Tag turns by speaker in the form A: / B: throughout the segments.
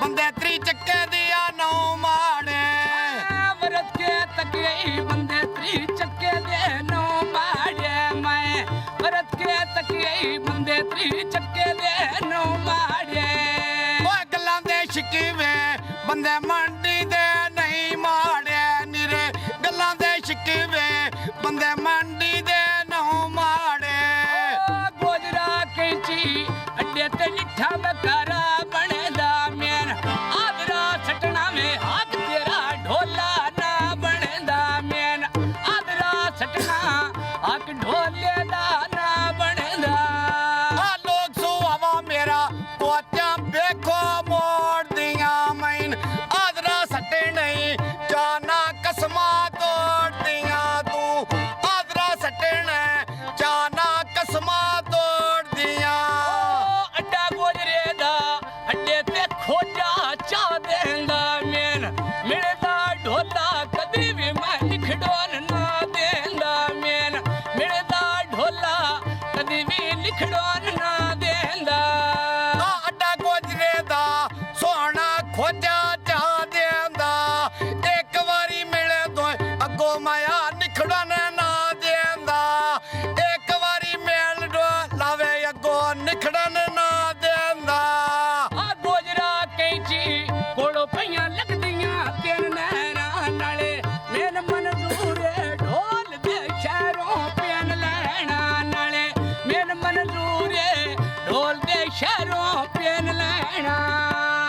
A: ਬੰਦੇ ਤਰੀ ਚੱਕੇ ਦੀਆਂ ਨੌ ਮਾੜੇ
B: ਵਰਤ ਕੇ ਤਕੇ ਬੰਦੇ ਤਰੀ ਚੱਕੇ ਦੇ ਨੌ ਮਾੜੇ ਮੈਂ ਵਰਤ ਕੇ ਤਕੇ ਬੰਦੇ ਤਰੀ ਚੱਕੇ ਦੇ ਨੌ ਮਾੜੇ
A: ਓਏ ਗੱਲਾਂ ਦੇ ਸ਼ਿਕਵੇ ਬੰਦੇ ਮੰਡੀ ਦੇ ਨਹੀਂ ਮਾੜੇ ਨਿਰੇ ਗੱਲਾਂ ਦੇ ਸ਼ਿਕਵੇ ਬੰਦੇ ਮੰਡੀ ਦੇ ਨੌ ਮਾੜੇ
B: ਗੋਜਰਾ ਕੈਂਚੀ ਅੱਡੇ ਤੇ ਨਿੱਠਾ ਬਕਾਰਾ ਬਣਦਾ ਮੇਨ ਆਦਰਾ ਸਟਣਾ ਮੇ ਹੱਥ ਤੇਰਾ ਢੋਲਾ ਨਾ ਬਣਦਾ ਮੇਨ ਆਦਰਾ ਸਟਣਾ ਹੱਥ ਢੋਲੇ ਦਾ ਨਾ ਬਣਦਾ
A: ਆ ਲੋਕ ਸੁਹਾਵਾ ਮੇਰਾ ਪੋਚਾ ਵੇਖੋ ਮੋੜਦੀਆਂ ਮੈਨ ਆਦਰਾ ਸੱਟੇ ਨਹੀਂ ਜਾਨਾ ਕਸਮਾਂ ਤੋੜਦੀਆਂ ਤੂੰ ਆਦਰਾ ਸੱਟੇ ਨੇ ਜਾਨਾ ਕਸਮਾਂ ਤੋੜਦੀਆਂ
B: ਅੱਡਾ ਗੋਜਰੇ ਦਾ ਅੱਡੇ ਤੇ ਖੋਜਾ ਚਾ ਦੇਂਦਾ ਮੇਨ ਮਿਲਦਾ ਢੋਲਾ ਕਦੀ ਵੀ ਮੈਂ ਲਿਖੜੋਨ ਨਾ ਦੇਂਦਾ ਮੇਨ ਮਿਲਦਾ ਢੋਲਾ ਕਦੀ ਵੀ ਲਿਖੜੋਨ ਨਾ ਦੇਂਦਾ
A: ਆ ਅੱਡਾ ਗੋਜਰੇ ਦਾ ਸੋਹਣਾ ਖੋਜਾ ਚਾ ਦੇਂਦਾ ਇੱਕ ਵਾਰੀ ਮਿਲੇ ਤੋਂ ਅੱਗੋਂ ਮਾਇਆ ਨਿਖੜਨ ਨਾ ਦੇਂਦਾ ਇੱਕ ਵਾਰੀ ਮੇਲ ਡੋ ਲਾਵੇ ਅੱਗੋਂ ਨਿਖੜਨ ਨਾ ਦੇਂਦਾ
B: ਆ ਗੋਜਰਾ ਕੈਂਚੀ ਕੋਲੋਂ ਪਈਆਂ ਲੱਗਦੀਆਂ ਤਿੰਨ ਨਹਿਰਾਂ ਨਾਲੇ ਮੇਨ ਮਨਜ਼ੂਰੇ ਢੋਲ ਦੇ ਸ਼ਹਿਰੋਂ ਪਿਆਨ ਲੈਣਾ ਨਾਲੇ ਮੇਨ ਮਨਜ਼ੂਰੇ ਢੋਲ ਦੇ ਸ਼ਹਿਰੋਂ ਪਿਆਨ ਲੈਣਾ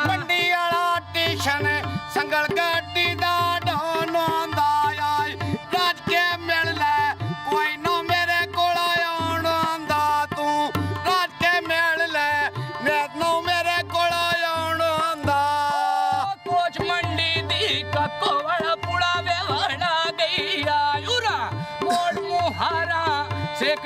A: ਮੰਡੀ ਵਾਲਾ ਟਿਸ਼ਨ ਸੰਗਲ ਗੱਡੀ ਦਾ ਢੋਲ ਆਉਂਦਾ ਆਏ ਰੱਜ ਕੇ ਮਿਲ ਲੈ ਕੋਈ ਨਾ ਮੇਰੇ ਕੋਲ ਆਉਣ ਆਉਂਦਾ ਤੂੰ ਰੱਜ ਕੇ ਮਿਲ ਲੈ ਮੈਨੂੰ ਮੇਰੇ ਕੋਲ ਆਉਣ ਆਉਂਦਾ
B: ਕੋਚ ਮੰਡੀ ਦੀ ਕੱਕੋ ਵਾਲਾ ਪੁੜਾ ਵੇ ਵੜਾ ਗਈ ਆਯੂਰਾ ਮੋੜ ਮੁਹਾਰਾ ਸੇਕ